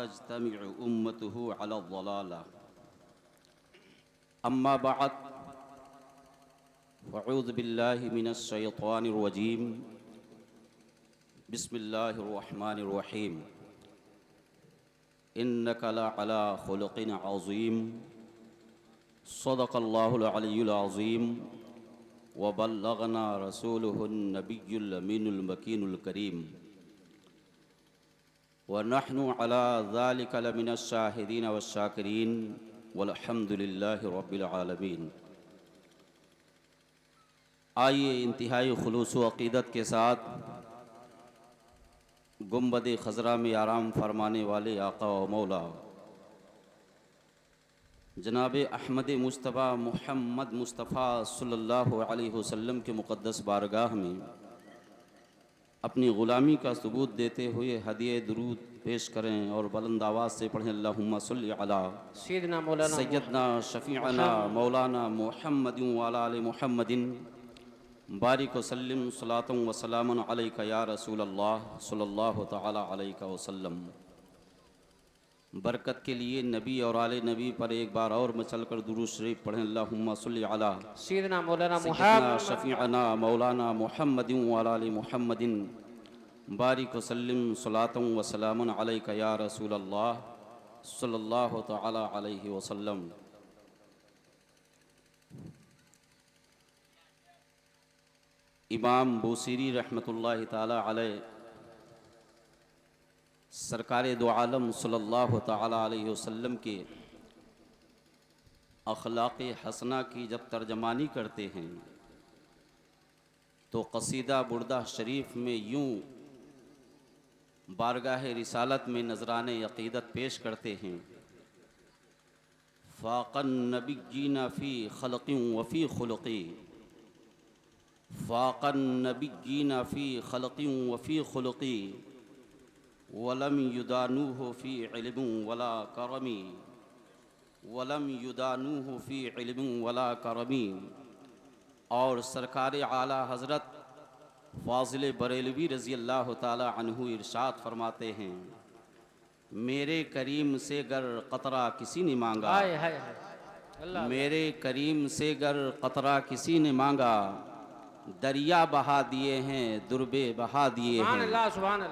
तजतमिउ उम्मतुहु अला ज़लाला अम्मा बअद फ़अऊज़ु बिल्लाहि मिनश शैतानिर रजीम बिस्मिल्लाहिर रहमानिर रहीम इन्नका लअला खुलुक़िन अज़ीम सदक़ल्लाहुल अलियुल अज़ीम व बल्लगना रसूलुहुन नबियुल अमीनुल मकीनुल करीम व नहनु अला ज़ालिका लमिनश शाहिदीन वश्शाकिरीन वल्हम्दुलिल्लाहि रब्बिल आलमीन। आइए इंतहाई खुलूस व अक़ीदत के साथ गुंबद खज़रा में आराम फरमाने वाले आका व मौला जनाब अहमद मुस्तफ़ा मुहम्मद मुस्तफ़ा सल्लल्लाहु अलैहि वसल्लम के मुक़द्दस बारगाह में अपनी ग़ुलामी का सबूत देते हुए हदिये दुरूद पेश करें और बुलंद आवाज़ से पढ़ें अल्लाहुम्मा सल्लि अला सय्यदना शफ़ीअना मौलाना मुहम्मदिन व अला आलि मुहम्मदिन बारिक वसल्लिम सलातुम व सलामुन अलैका या रसूलल्लाह सल्लल्लाहु तआला अलैहि वसल्लम। बरकत के लिए नबी और आले नबी पर एक बार और मचल कर दुरूद शरीफ पढ़ें अल्लाहुम्मा सल्लि अला सय्यदना शफ़ीअना मौलाना मुहम्मदिन व अला आलि मुहम्मदिन बारिक वसल्लिम सलातुम व सलामुन अलैका या रसूलल्लाह सल्लल्लाहु तआला अलैहि वसल्लम। इमाम बूसीरी रहमतुल्लाहि ताला अलैह सरकार दो आलम सल्लल्लाहु ताला अलैहि वसल्लम के अखलाक़ हसना की जब तर्जमानी करते हैं तो क़सीदा बुर्दा शरीफ में यूँ बारगाह रिसालत में नजराने अक़ीदत पेश करते हैं। फ़ाक़न नबिय्यीना फ़ी ख़ल्क़िन व फ़ी ख़ुलुक़ि फ़ाक़न नबिय्यीना फ़ी ख़ल्क़िन व फ़ी ख़ुलुक़ि वलम युदानूहु फ़ी इल्मिन वला करमी वलम युदानूहु फ़ी इल्मिन वला करमी। और सरकार आला हज़रत फ़ाज़िल बरेलवी रज़ी अल्लाह ताला अन्हु इरशाद फरमाते हैं, मेरे करीम से गर क़तरा किसी ने मांगा, मेरे करीम से गर क़तरा किसी ने मांगा, दरिया बहा दिए हैं दुर्बे बहा दिए हैं,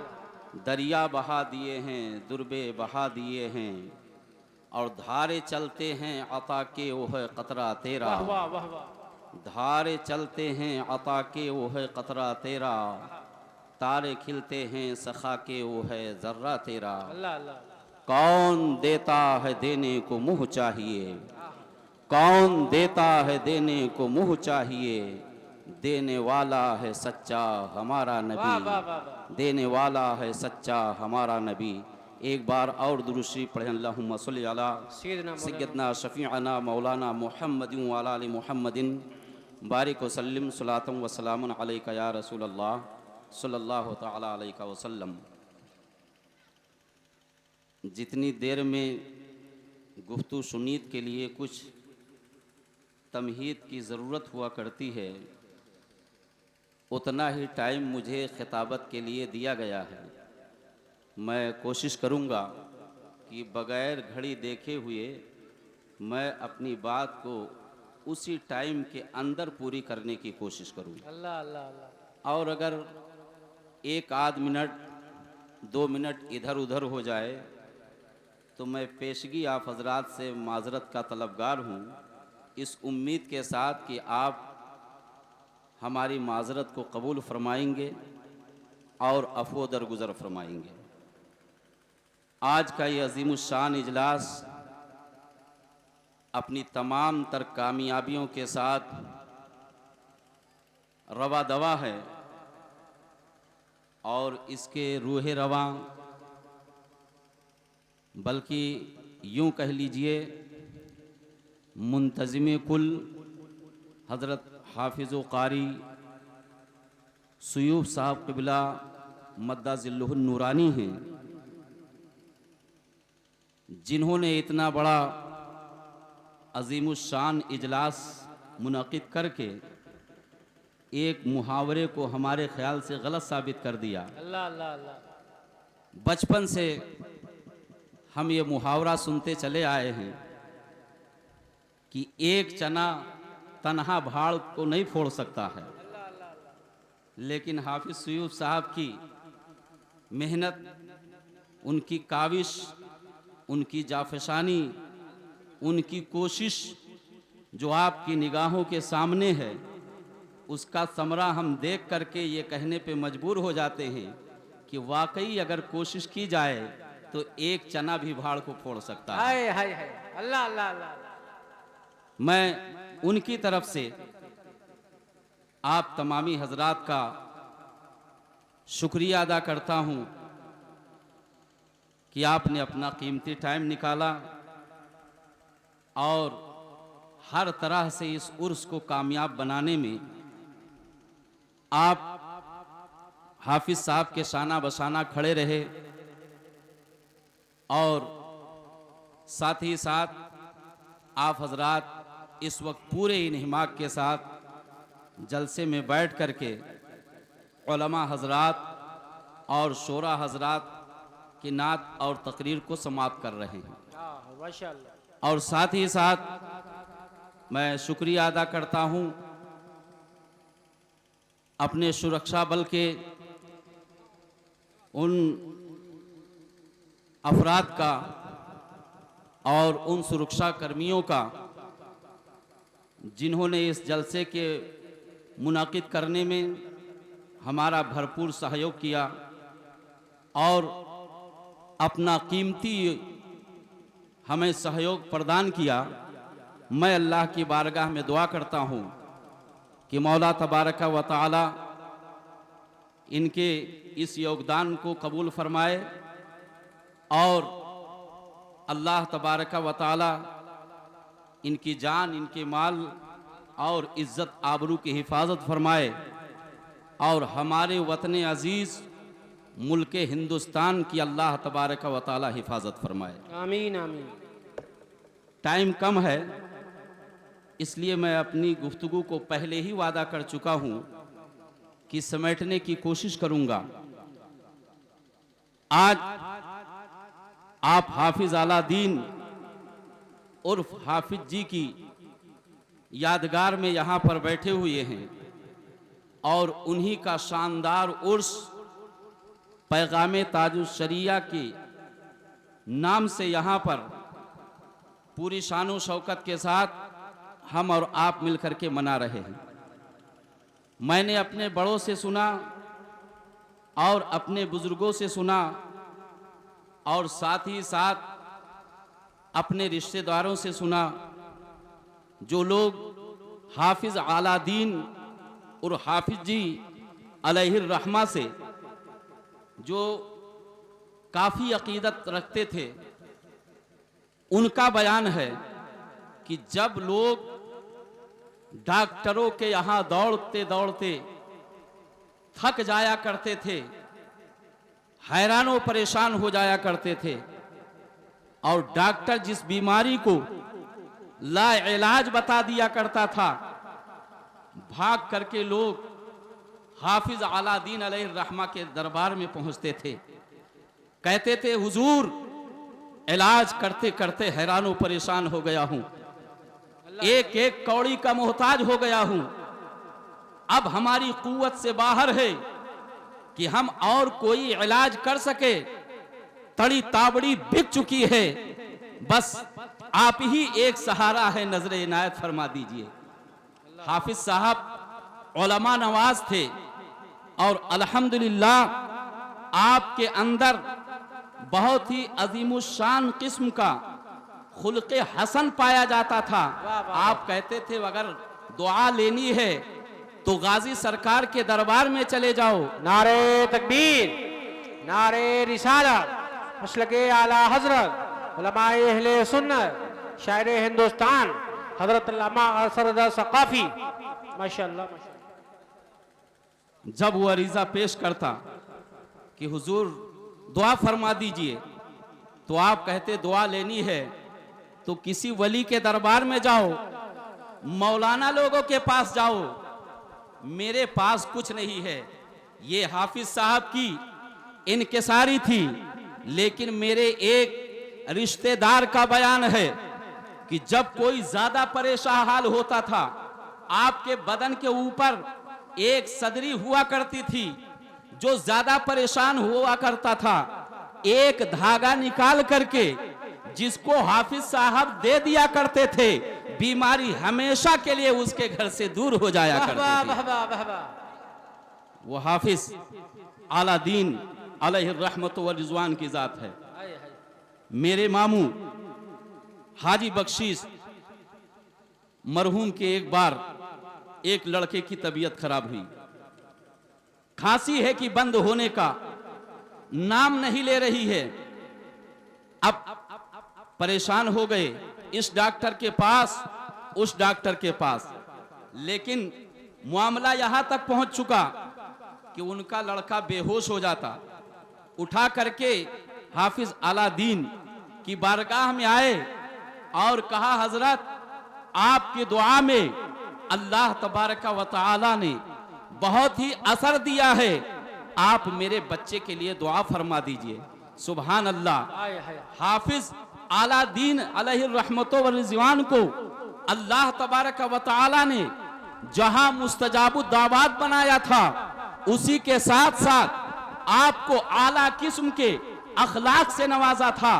दरिया बहा दिए हैं दुर्बे बहा दिए हैं। और धारे चलते हैं अता के वो है क़तरा तेरा, धारे चलते हैं अता के वो है क़तरा तेरा, तारे खिलते हैं सखा के वो है ज़र्रा तेरा। कौन देता है देने को मुँह चाहिए, कौन देता है देने को मुँह चाहिए, देने वाला है सच्चा हमारा नबी, देने वाला है सच्चा हमारा नबी। एक बार और दुरूद शरीफ पढ़ें अल्लाहुम्मा सल्लि अला सय्यदना शफ़ीअना मौलाना मुहम्मदिन व अला आलि मुहम्मदिन बारिक वसल्लिम सलातुम व सलामुन अलैका या रसूलल्लाह सल्लल्लाहु तआला अलैहि वसल्लम। जितनी देर में गुफ्तगू सुनीत के लिए कुछ तमहीद की ज़रूरत हुआ करती है उतना ही टाइम मुझे खिताबत के लिए दिया गया है। मैं कोशिश करूँगा कि बग़ैर घड़ी देखे हुए मैं अपनी बात को उसी टाइम के अंदर पूरी करने की कोशिश करूँ। अल्लाह अल्लाह अल्लाह। और अगर एक आध मिनट 2 मिनट इधर उधर हो जाए तो मैं पेशगी आप हज़रात से माज़रत का तलबगार हूँ, इस उम्मीद के साथ कि आप हमारी माज़रत को कबूल फरमाएंगे और अफ़ो दरगुज़र फरमाएंगे। आज का ये अज़ीमुश्शान इजलास अपनी तमाम तर कामयाबियों के साथ रवा दवा है और इसके रूहे रवा बल्कि यूँ कह लीजिए मुंतज़िम कुल हज़रत हाफिज़ क़ारी सुयूफ़ साहब क़िबला मद्दाज़िल्लुहुन नूरानी हैं, जिन्होंने इतना बड़ा अज़ीमुश्शान इजलास मुनक़िद करके एक मुहावरे को हमारे ख़याल से गलत साबित कर दिया। अल्लाह अल्लाह अल्लाह। बचपन से हम ये मुहावरा सुनते चले आए हैं कि एक चना तन्हा भाड़ को नहीं फोड़ सकता है, लेकिन हाफिज सयूफ साहब की मेहनत, उनकी काविश, उनकी जाफशानी, उनकी कोशिश जो आपकी निगाहों के सामने है, उसका समरा हम देख करके ये कहने पे मजबूर हो जाते हैं कि वाकई अगर कोशिश की जाए तो एक चना भी भाड़ को फोड़ सकता है। हाय हाय हाय, अल्लाह अल्लाह अल्लाह। मैं उनकी तरफ से आप तमामी हजरात का शुक्रिया अदा करता हूं कि आपने अपना कीमती टाइम निकाला और हर तरह से इस उर्स को कामयाब बनाने में आप हाफिज साहब के शाना बशाना खड़े रहे और साथ ही साथ आप हजरात इस वक्त पूरे इन्हिमाक के साथ जलसे में बैठ करके उलमा हजरात और शोरा हजरात की नात और तकरीर को समाप्त कर रहे हैं। माशाअल्लाह। और साथ ही साथ मैं शुक्रिया अदा करता हूं अपने सुरक्षा बल के उन अफराद का और उन सुरक्षा कर्मियों का जिन्होंने इस जलसे के मुनाकिद करने में हमारा भरपूर सहयोग किया और अपना कीमती हमें सहयोग प्रदान किया। मैं अल्लाह की बारगाह में दुआ करता हूँ कि मौला तबारक व तआला इनके इस योगदान को कबूल फरमाए और अल्लाह तबारक व तआला इनकी जान, इनके माल और इज़्ज़त आबरू की हिफाजत फरमाए और हमारे वतन अजीज़ मुल्क हिंदुस्तान की अल्लाह तबारक व तआला हिफाजत फरमाए। आमीन आमीन। टाइम कम है, इसलिए मैं अपनी गुफ्तगू को पहले ही वादा कर चुका हूं कि समेटने की कोशिश करूंगा। आज आप हाफिज अलादीन उर्फ हाफिज जी की यादगार में यहाँ पर बैठे हुए हैं और उन्हीं का शानदार उर्स पैगाम ताजुश शरिया के नाम से यहाँ पर पूरी शानो शौकत के साथ हम और आप मिलकर के मना रहे हैं। मैंने अपने बड़ों से सुना और अपने बुजुर्गों से सुना और साथ ही साथ अपने रिश्तेदारों से सुना, जो लोग हाफिज अलादीन और हाफिज जी अलैहिर रहमा से जो काफ़ी अकीदत रखते थे, उनका बयान है कि जब लोग डॉक्टरों के यहाँ दौड़ते दौड़ते थक जाया करते थे, हैरान परेशान हो जाया करते थे और डॉक्टर जिस बीमारी को लाइलाज बता दिया करता था, भाग करके लोग हाफिज अलादीन अलैहिर रहमा के दरबार में पहुंचते थे। कहते थे, हुजूर इलाज करते करते हैरान परेशान हो गया हूं, एक एक कौड़ी का मोहताज हो गया हूं, अब हमारी कुव्वत से बाहर है कि हम और कोई इलाज कर सके, तड़ी ताबड़ी बिक चुकी है, बस आप ही एक सहारा है, नजर इनायत फरमा दीजिए। हाफिज साहब उलमा नवाज थे और अल्हम्दुलिल्लाह आपके अंदर बहुत ही अजीमुशान किस्म का खुल्क़े हसन पाया जाता था। आप कहते थे अगर दुआ लेनी है तो गाजी सरकार के दरबार में चले जाओ। नारे तकबीर, नारे रिसालत, मसलके आला हजरत उलमाए अहले सुन्नत, शायर हिंदुस्तान हजरत अल्लामा अरसद रज़ा सक़ाफ़ी, माशाअल्लाह माशाअल्लाह। जब वो अरीज़ा पेश करता कि हुजूर दुआ फरमा दीजिए, तो आप कहते दुआ लेनी है तो किसी वली के दरबार में जाओ, मौलाना लोगों के पास जाओ, मेरे पास कुछ नहीं है। ये हाफिज साहब की इनकिसारी थी, लेकिन मेरे एक रिश्तेदार का बयान है कि जब कोई ज्यादा परेशान हाल होता था, आपके बदन के ऊपर एक सदरी हुआ करती थी, जो ज्यादा परेशान हुआ करता था, एक धागा निकाल करके जिसको हाफिज साहब दे दिया करते थे, बीमारी हमेशा के लिए उसके घर से दूर हो जाया करती थी। वो हाफिज आला दीन अलैहि रहमत व रिजवान की जात है। मेरे मामू हाजी बख्शीश मरहूम के एक बार एक लड़के की तबीयत खराब हुई, खांसी है कि बंद होने का नाम नहीं ले रही है। अब परेशान हो गए, इस डॉक्टर के पास उस डॉक्टर के पास, लेकिन मामला यहां तक पहुंच चुका कि उनका लड़का बेहोश हो जाता। उठा करके हाफिज अलादीन की बारगाह में आए और कहा, हजरत आपकी दुआ में अल्लाह तबारका व तआला ने बहुत ही असर दिया है, आप मेरे बच्चे के लिए दुआ फरमा दीजिए। सुभान अल्लाह। हाफिज अलादीन अलैहि रहमत व रिजवान को अल्लाह तबारका व तआला ने जहां मुस्तजाबुद दावात बनाया था, उसी के साथ साथ आपको आला किस्म के अखलाक से नवाजा था।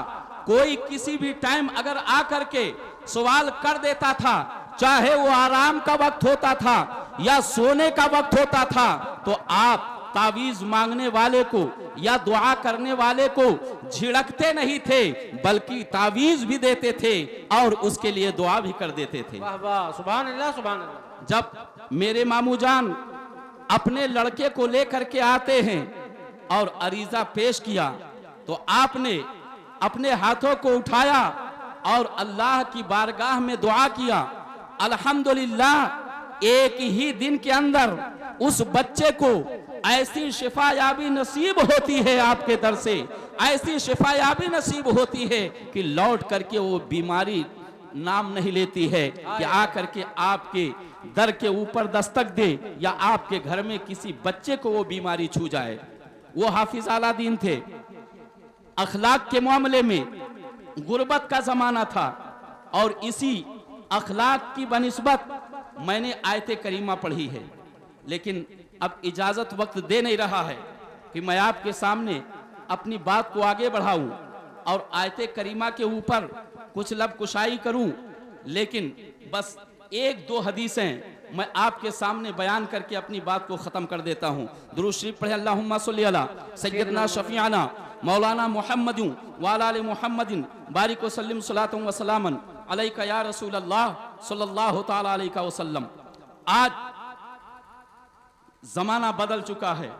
कोई किसी भी टाइम अगर आकर के सवाल कर देता था, चाहे वो आराम का वक्त होता था या सोने का वक्त होता था, तो आप तावीज मांगने वाले को या दुआ करने वाले को झिड़कते नहीं थे, बल्कि तावीज भी देते थे और उसके लिए दुआ भी कर देते थे। वाह वाह, सुभान अल्लाह सुभान अल्लाह। जब मेरे मामू जान अपने लड़के को लेकर के आते हैं और अरीजा पेश किया, तो आपने अपने हाथों को उठाया और अल्लाह की बारगाह में दुआ किया। अल्हम्दुलिल्लाह, एक ही दिन के अंदर उस बच्चे को ऐसी शिफायाबी नसीब होती है आपके दर से, ऐसी शिफायाबी नसीब होती है कि लौट करके वो बीमारी नाम नहीं लेती है कि आकर के आपके दर के ऊपर दस्तक दे या आपके घर में किसी बच्चे को वो बीमारी छू जाए। वो हाफिज अलादीन थे। अखलाक के मामले में गुर्बत का जमाना था और इसी अखलाक की बनिस्बत मैंने आयत करीमा पढ़ी है, लेकिन अब इजाजत वक्त दे नहीं रहा है कि मैं आपके सामने अपनी बात को आगे बढ़ाऊं और आयत करीमा के ऊपर कुछ लब कुशाई करूं, लेकिन बस एक दो हदीसें मैं आपके सामने बयान करके अपनी बात को खत्म कर देता हूं। दुरूद शरीफ पढ़े, अल्लाहुम्मा सल्ली अला सय्यदना शफीअना मौलाना मुहम्मदिन व अला आलि मुहम्मदिन बारिक व सल्लिम सलातन व सलामन अलैका या रसूल अल्लाह सल्लल्लाहु तआला अलैहि वसल्लम। आज जमाना बदल चुका है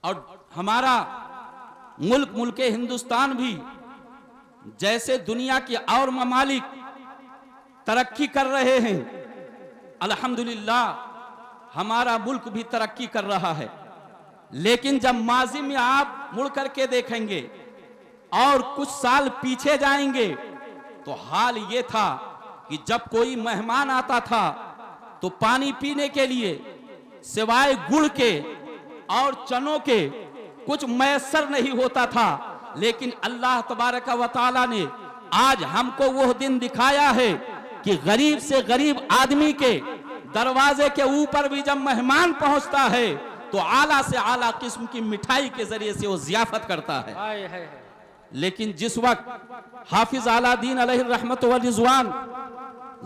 और हमारा मुल्क हिंदुस्तान भी जैसे दुनिया के और ममालिक तरक्की कर रहे हैं, अल्हम्दुलिल्लाह हमारा मुल्क भी तरक्की कर रहा है। लेकिन जब माजी में आप मुड़ करके देखेंगे और कुछ साल पीछे जाएंगे, तो हाल ये था कि जब कोई मेहमान आता था तो पानी पीने के लिए सिवाय गुड़ के और चनों के कुछ मैसर नहीं होता था। लेकिन अल्लाह तबारक व तआला ने आज हमको वो दिन दिखाया है कि गरीब से गरीब आदमी के दरवाजे के ऊपर भी जब मेहमान पहुंचता है तो आला से आला किस्म की मिठाई के जरिए से वो जियाफत करता है। लेकिन जिस वक्त हाफिज अलादीन अलैहि रहमत व रिजवान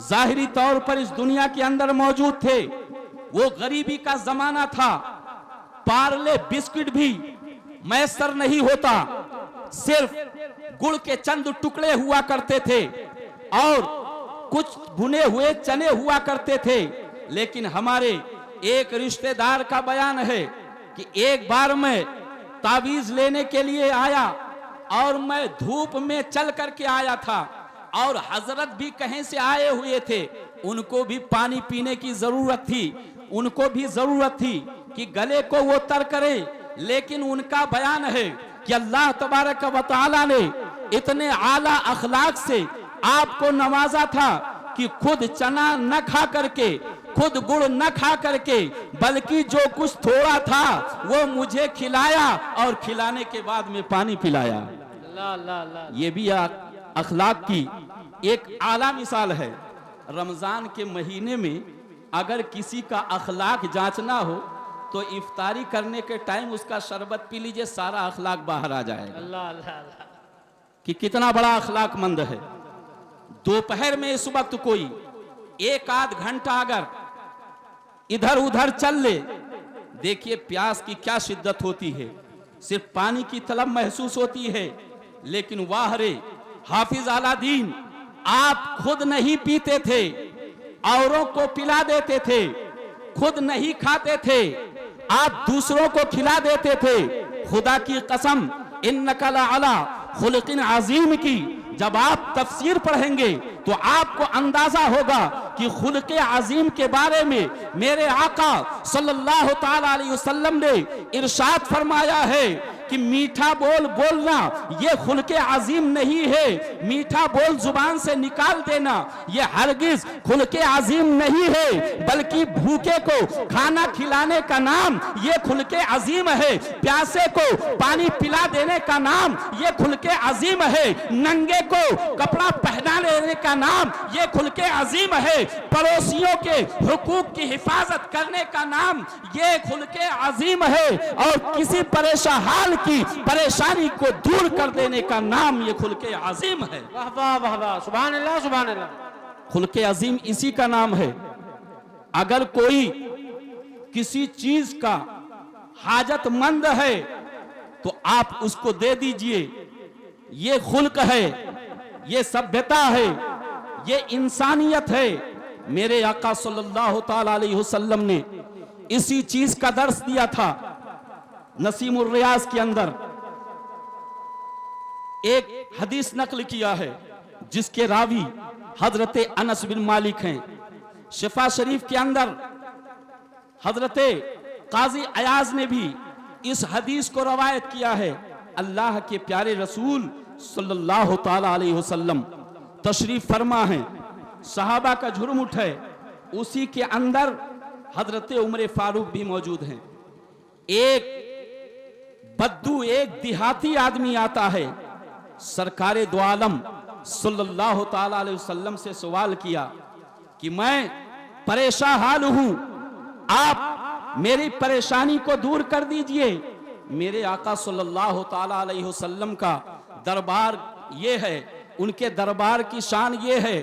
जाहिरी तौर पर इस दुनिया के अंदर मौजूद थे, वो गरीबी का जमाना था, पार्ले बिस्किट भी मैसर नहीं होता, सिर्फ गुड़ के चंद टुकड़े हुआ करते थे और कुछ भुने हुए चने हुआ करते थे। लेकिन हमारे एक रिश्तेदार का बयान है कि एक बार मैं तावीज लेने के लिए आया और मैं धूप में चल करके आया था और हजरत भी कहीं से आए हुए थे, उनको भी पानी पीने की जरूरत थी, उनको भी जरूरत थी कि गले को वो तर करें। लेकिन उनका बयान है कि अल्लाह तबारक व तआला ने इतने आला अखलाक से आपको नवाजा था कि खुद चना न खा करके, खुद गुड़ न खा करके, बल्कि जो कुछ थोड़ा था वो मुझे खिलाया और खिलाने के बाद में पानी पिलाया। अल्लाह अल्लाह अल्लाह। ये भी अखलाक की एक आला मिसाल है। रमजान के महीने में अगर किसी का अखलाक जांचना हो तो इफ्तारी करने के टाइम उसका शरबत पी लीजिए, सारा अखलाक बाहर आ जाएगा। अल्लाह अल्लाह अल्लाह। कि कितना बड़ा अखलाकमंद है। दोपहर में इस वक्त कोई एक आध घंटा अगर इधर उधर चल ले, देखिए प्यास की क्या शिद्दत होती है, सिर्फ पानी की तलब महसूस होती है। लेकिन वाह रे हाफिज अलादीन, आप खुद नहीं पीते थे, औरों को पिला देते थे, खुद नहीं खाते थे, आप दूसरों को खिला देते थे। खुदा की कसम, इन्नका लअला खुलकिन अजीम की जब आप तफसीर पढ़ेंगे तो आपको अंदाजा होगा कि खुल्क़े अजीम के बारे में मेरे आका सल्लल्लाहु ताला अलैहि वसल्लम ने इरशाद फरमाया है कि मीठा बोल बोलना ये खुल्क़े अजीम नहीं है। मीठा बोल जुबान से निकाल देना ये हरगिज खुल्क़े अजीम नहीं है, बल्कि भूखे को खाना खिलाने का नाम ये खुल्क़े अजीम है। प्यासे को पानी पिला देने का नाम ये खुल्क़े अजीम है। नंगे को कपड़ा पहना देने का नाम ये खुल्क़े अजीम है। पड़ोसियों के हुकूक की हिफाजत करने का नाम ये खुल्क़े अजीम है। और किसी परेशान हाल की परेशानी को दूर कर देने का नाम ये खुल्क़े अजीम है। वाह वाह वाह वाह, सुभान अल्लाह सुभान अल्लाह। खुल्क़े अजीम इसी का नाम है। अगर कोई किसी चीज का हाजतमंद है तो आप उसको दे दीजिए, ये खुल्क है, ये सभ्यता है, ये इंसानियत है। मेरे आका सल्लल्लाहु ताला अलैहि वसल्लम ने इसी चीज का दर्स दिया था। नसीमुर रियाज के अंदर एक हदीस नकल किया है जिसके रावी हजरत अनस बिन मालिक हैं। शिफा शरीफ के अंदर हजरत काजी अयाज ने भी इस हदीस को रवायत किया है। अल्लाह के प्यारे रसूल सल्लल्लाहु ताला अलैहि वसल्लम तशरीफ फरमा है, सहाबा का झुरमुट है, उसी के अंदर हजरत उमर फारूक भी मौजूद हैं। एक बद्दू, एक देहाती आदमी आता है, सरकारे दो आलम सल्लल्लाहु ताला अलैहि वसल्लम से सवाल किया कि मैं परेशान हाल हूं, आप मेरी परेशानी को दूर कर दीजिए। मेरे आका सल्लल्लाहु ताला अलैहि वसल्लम का दरबार ये है, उनके दरबार की शान ये है,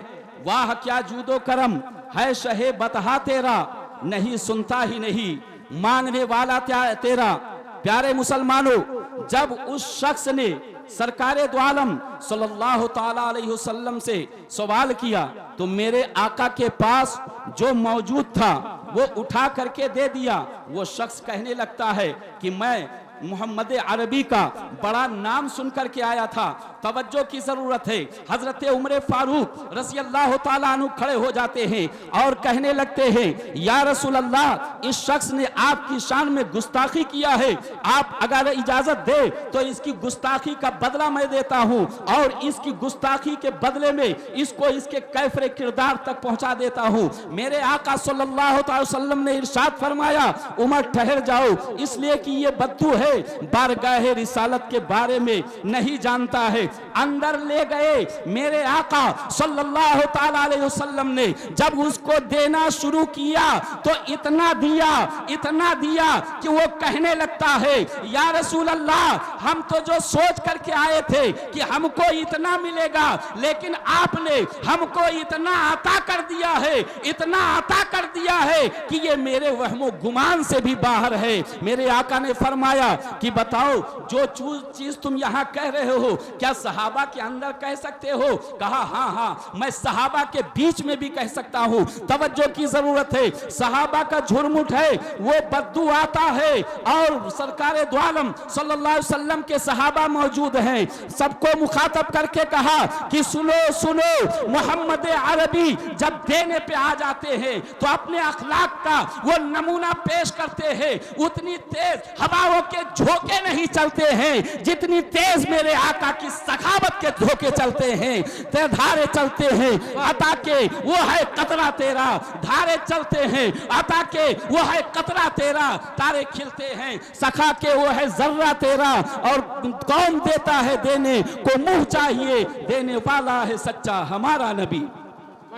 वाह क्या जूदो करम है शहे बतहा तेरा, नहीं सुनता ही नहीं मानने वाला तेरा। प्यारे मुसलमानों, जब उस शख्स ने सरकारे दो आलम सल्लल्लाहु ताला अलैहि वसल्लम से सवाल किया तो मेरे आका के पास जो मौजूद था वो उठा करके दे दिया। वो शख्स कहने लगता है कि मैं मोहम्मद अरबी का बड़ा नाम सुनकर के आया था, तवज्जो की जरूरत है। हजरत उमर फारूक रज़ी अल्लाह ताला अन्हु खड़े हो जाते हैं और कहने लगते हैं, या रसूल अल्लाह, इस शख्स ने आपकी शान में गुस्ताखी किया है, आप अगर इजाजत दे तो इसकी गुस्ताखी का बदला मैं देता हूं और इसकी गुस्ताखी के बदले में इसको इसके कैफरे किरदार तक पहुंचा देता हूं। मेरे आका सल्लल्लाहु अलैहि वसल्लम ने इरशाद फरमाया, उमर ठहर जाओ, इसलिए कि ये बद्दू है, बारगाहे रिसालत के बारे में नहीं जानता है। अंदर ले गए। मेरे आका सल्लल्लाहु ताला अलैहि वसल्लम ने जब उसको देना शुरू किया तो इतना दिया कि वो कहने लगता है, या रसूल अल्लाह, हम तो जो सोच करके आए थे कि हमको इतना मिलेगा, लेकिन आपने हमको इतना अता कर दिया है, इतना अता कर दिया है कि ये मेरे वहमो गुमान से भी बाहर है। मेरे आका ने फरमाया कि बताओ, जो चीज तुम यहाँ कह रहे हो क्या सहाबा के अंदर कह सकते हो? कहा हाँ, मैं सहाबा के बीच में भी कह सकता हूँ। तवज्जो की जरूरत है, सहाबा का झुरमुट है, वो बद्दू आता है और सरकारे दो आलम सल्लल्लाहु अलैहि वसल्लम के सहाबा मौजूद हैं। सबको मुखातब करके कहा कि सुनो सुनो, मोहम्मद अरबी जब देने पे आ जाते हैं तो अपने अखलाक का वो नमूना पेश करते हैं। उतनी तेज हवाओं के झोंके नहीं चलते हैं जितनी तेज मेरे आका की सखावत के झोंके चलते हैं, ते धारे चलते हैं अता के वो है कतरा तेरा, धारे चलते हैं अता के वो है कतरा तेरा, तारे खिलते हैं सखा के वो है जर्रा तेरा। और कौन देता है देने को मुंह चाहिए, देने वाला है सच्चा हमारा नबी।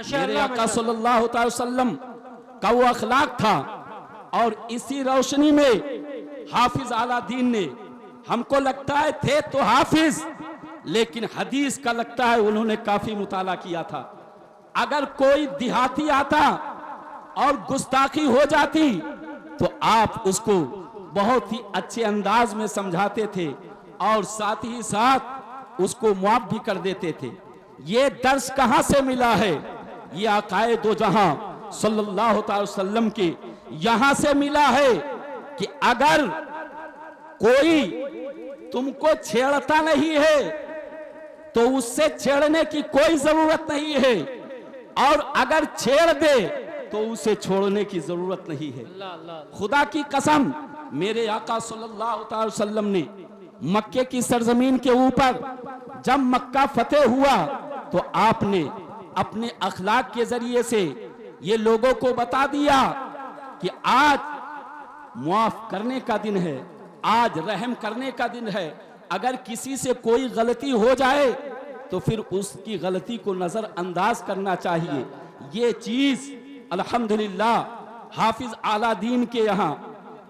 मेरे आका सल्लल्लाहु अलैहि वसल्लम का वो अखलाक था। और इसी रोशनी में हाफिज आला दीन ने, हमको लगता है थे तो हाफिज, लेकिन हदीस का लगता है उन्होंने काफी मुताला किया था। अगर कोई देहाती आता और गुस्ताखी हो जाती तो आप उसको बहुत ही अच्छे अंदाज में समझाते थे और साथ ही साथ उसको मुआफ भी कर देते थे। ये दर्स कहां से मिला है? ये आकाए दो जहां सल्लल्लाहु अलैहि वसल्लम के यहां से मिला है कि अगर कोई तुमको छेड़ता नहीं है तो उससे छेड़ने की कोई जरूरत नहीं है, और अगर छेड़ दे तो उसे छोड़ने की जरूरत नहीं है। खुदा की कसम, मेरे आका सल्लल्लाहु अलैहि वसल्लम ने मक्के की सरजमीन के ऊपर जब मक्का फतेह हुआ तो आपने अपने अखलाक के जरिए से ये लोगों को बता दिया कि आज मुआफ करने का दिन है, आज रहम करने का दिन है। अगर किसी से कोई गलती हो जाए तो फिर उसकी गलती को नजरअंदाज करना चाहिए। ये चीज अल्हम्दुलिल्लाह हाफिज आला दीन के यहाँ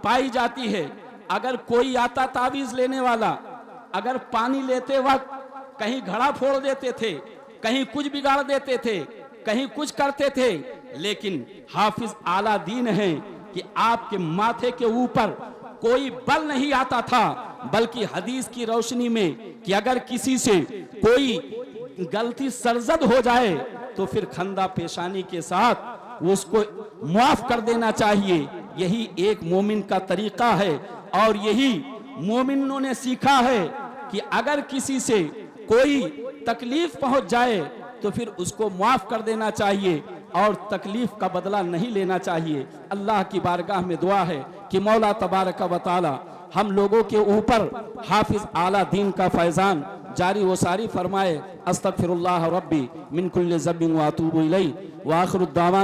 पाई जाती है। अगर कोई आता तावीज लेने वाला, अगर पानी लेते वक्त कहीं घड़ा फोड़ देते थे, कहीं कुछ बिगाड़ देते थे, कहीं कुछ करते थे, लेकिन हाफिज आला दीन है कि आपके माथे के ऊपर कोई बल नहीं आता था, बल्कि हदीस की रोशनी में कि अगर किसी से कोई गलती सरजद हो जाए तो फिर खंदा पेशानी के साथ उसको माफ कर देना चाहिए। यही एक मोमिन का तरीका है और यही मोमिनों ने सीखा है कि अगर किसी से कोई तकलीफ पहुंच जाए तो फिर उसको माफ कर देना चाहिए और तकलीफ का बदला नहीं लेना चाहिए। अल्लाह की बारगाह में दुआ है कि मौला तबारक व तआला हम लोगों के ऊपर हाफिज आला दीन का फैजान जारी व सारी फरमाए। अस्तगफिरुल्लाह रब्बी मिन कुल्लि ज़ंबिन व अतूबु इलैहि व आखिरु दावाना